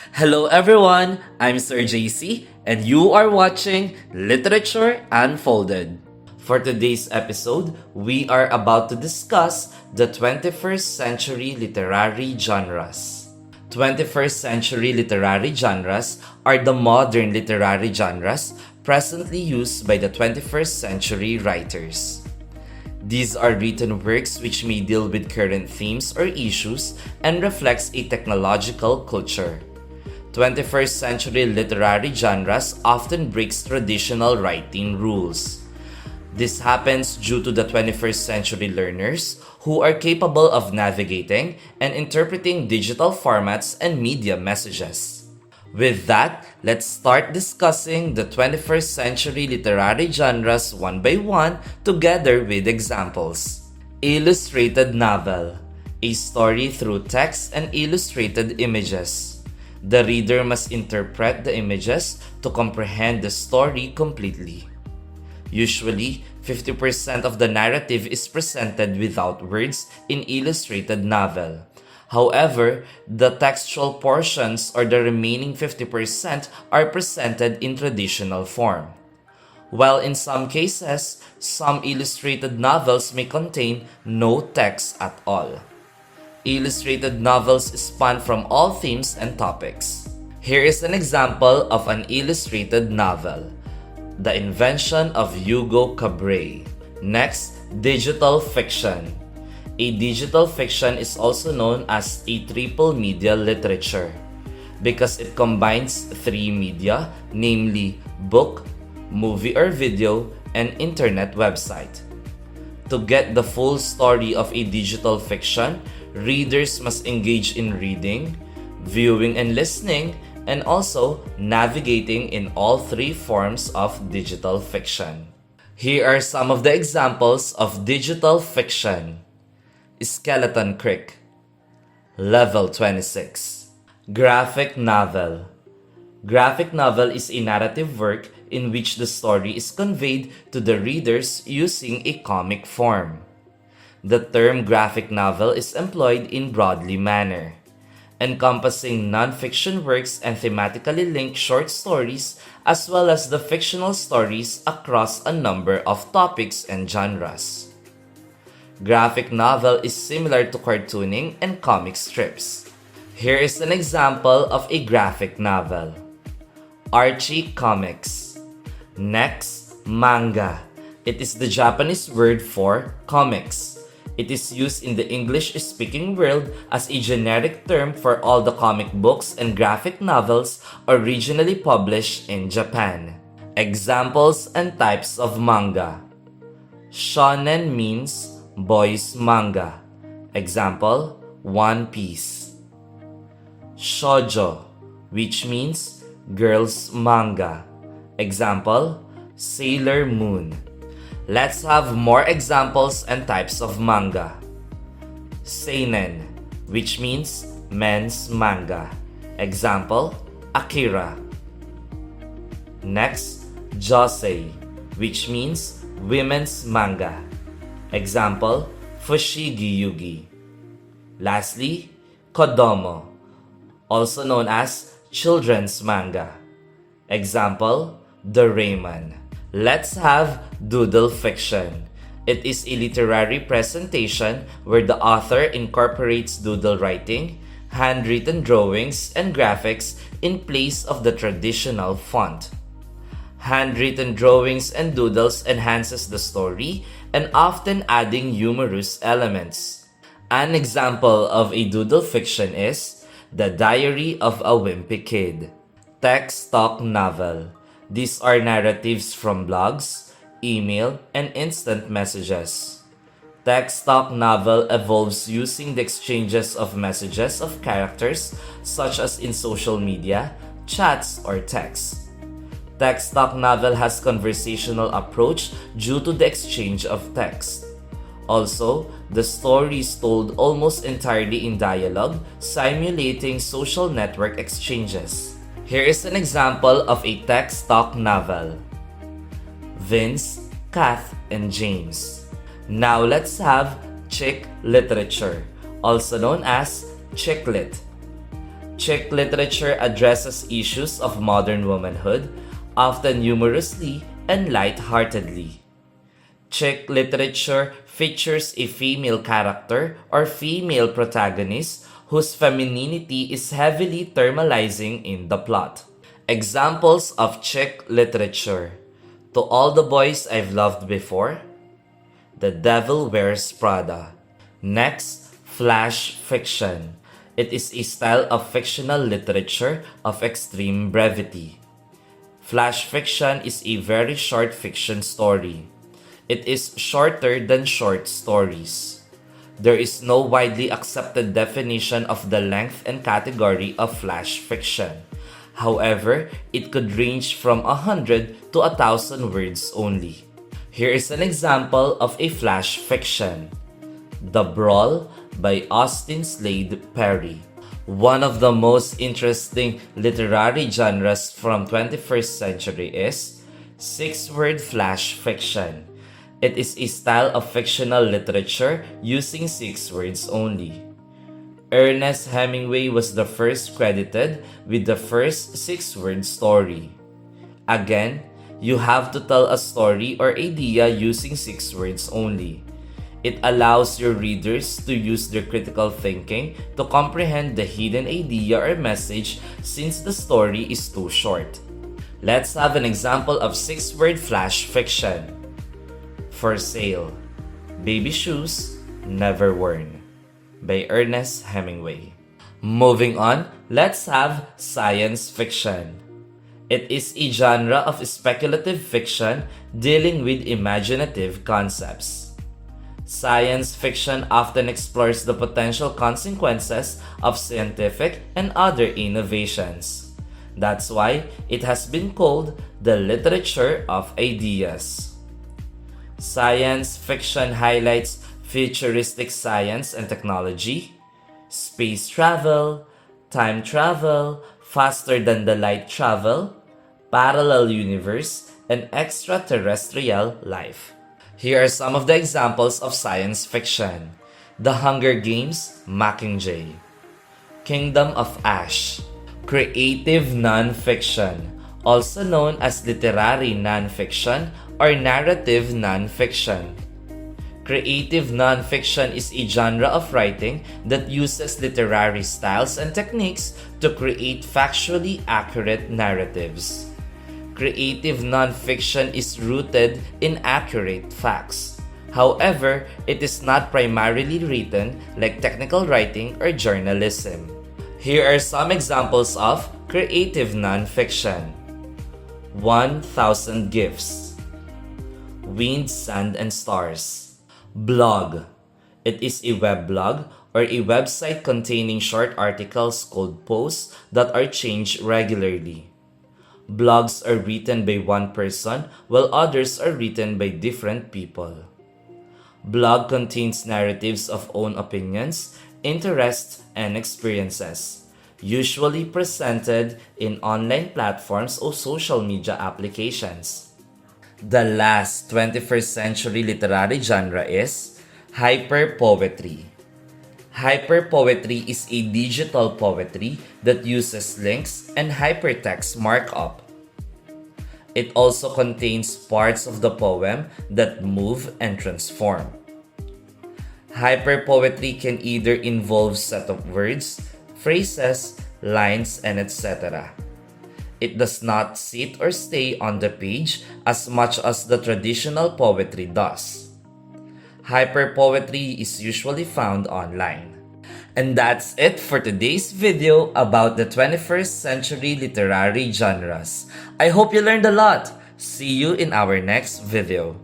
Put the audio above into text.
Hello everyone, I'm Sir JC and you are watching Literature Unfolded. For today's episode, we are about to discuss the 21st century literary genres. 21st century literary genres are the modern literary genres presently used by the 21st century writers. These are written works which may deal with current themes or issues and reflects a technological culture. 21st century literary genres often breaks traditional writing rules. This happens due to the 21st century learners who are capable of navigating and interpreting digital formats and media messages. With that, let's start discussing the 21st century literary genres one by one together with examples. Illustrated novel, a story through text and illustrated images. The reader must interpret the images to comprehend the story completely. Usually, 50% of the narrative is presented without words in illustrated novel. However, the textual portions or the remaining 50% are presented in traditional form. While in some cases, some illustrated novels may contain no text at all. Illustrated novels span from all themes and topics. Here is an example of an illustrated novel, The Invention of Hugo Cabret. Next, digital fiction. A digital fiction is also known as a triple media literature because it combines three media, namely book, movie or video, and internet website. To get the full story of a digital fiction, readers must engage in reading, viewing and listening, and also navigating in all three forms of digital fiction. Here are some of the examples of digital fiction. Skeleton Creek, Level 26. Graphic novel. Graphic novel is a narrative work in which the story is conveyed to the readers using a comic form. The term graphic novel is employed in broadly manner, encompassing non-fiction works and thematically linked short stories as well as the fictional stories across a number of topics and genres. Graphic novel is similar to cartooning and comic strips. Here is an example of a graphic novel. Archie Comics. Next, manga. It is the Japanese word for comics. It is used in the English-speaking world as a generic term for all the comic books and graphic novels originally published in Japan. Examples and types of manga. Shonen means boys manga. Example, One Piece. Shoujo, which means girls manga. Example, Sailor Moon. Let's have more examples and types of manga. Seinen, which means men's manga. Example, Akira. Next, Josei, which means women's manga. Example, Fushigi Yugi. Lastly, Kodomo, also known as children's manga. Example, Doraemon. Let's have Doodle Fiction. It is a literary presentation where the author incorporates doodle writing, handwritten drawings, and graphics in place of the traditional font. Handwritten drawings and doodles enhances the story and often adding humorous elements. An example of a doodle fiction is The Diary of a Wimpy Kid. Text talk novel. These are narratives from blogs, email, and instant messages. Text talk novel evolves using the exchanges of messages of characters such as in social media, chats, or text. Text talk novel has conversational approach due to the exchange of text. Also, the story is told almost entirely in dialogue, simulating social network exchanges. Here is an example of a text talk novel. Vince, Kath, and James. Now let's have chick literature, also known as chick lit. Chick literature addresses issues of modern womanhood, often humorously and lightheartedly. Chick literature features a female character or female protagonist whose femininity is heavily thermalizing in the plot. Examples of chick literature: To All the Boys I've Loved Before, The Devil Wears Prada. Next, flash fiction. It is a style of fictional literature of extreme brevity. Flash fiction is a very short fiction story. It is shorter than short stories. There is no widely accepted definition of the length and category of flash fiction. However, it could range from 100 to 1,000 words only. Here is an example of a flash fiction: The Brawl by Austin Slade Perry. One of the most interesting literary genres from 21st century is six-word flash fiction. It is a style of fictional literature using 6 words only. Ernest Hemingway was the first credited with the first 6-word story. Again, you have to tell a story or idea using 6 words only. It allows your readers to use their critical thinking to comprehend the hidden idea or message since the story is too short. Let's have an example of 6-word flash fiction. For Sale, Baby Shoes Never Worn by Ernest Hemingway. Moving on, let's have science fiction. It is a genre of speculative fiction dealing with imaginative concepts. Science fiction often explores the potential consequences of scientific and other innovations. That's why it has been called the literature of ideas. Science fiction highlights futuristic science and technology, space travel, time travel, faster than the light travel, parallel universe, and extraterrestrial life. Here are some of the examples of science fiction: The Hunger Games, Mockingjay; Kingdom of Ash. Creative nonfiction, also known as literary nonfiction or narrative nonfiction. Creative nonfiction is a genre of writing that uses literary styles and techniques to create factually accurate narratives. Creative nonfiction is rooted in accurate facts. However, it is not primarily written like technical writing or journalism. Here are some examples of creative nonfiction: 1,000 Gifts, Wind, Sand, and Stars. Blog. It is a weblog or a website containing short articles called posts that are changed regularly. Blogs are written by one person while others are written by different people. Blog contains narratives of own opinions, interests, and experiences, usually presented in online platforms or social media applications. The last 21st century literary genre is hyperpoetry. Hyperpoetry is a digital poetry that uses links and hypertext markup. It also contains parts of the poem that move and transform. Hyperpoetry can either involve set of words, phrases, lines, and etc. It does not sit or stay on the page as much as the traditional poetry does. Hyperpoetry is usually found online. And that's it for today's video about the 21st century literary genres. I hope you learned a lot. See you in our next video.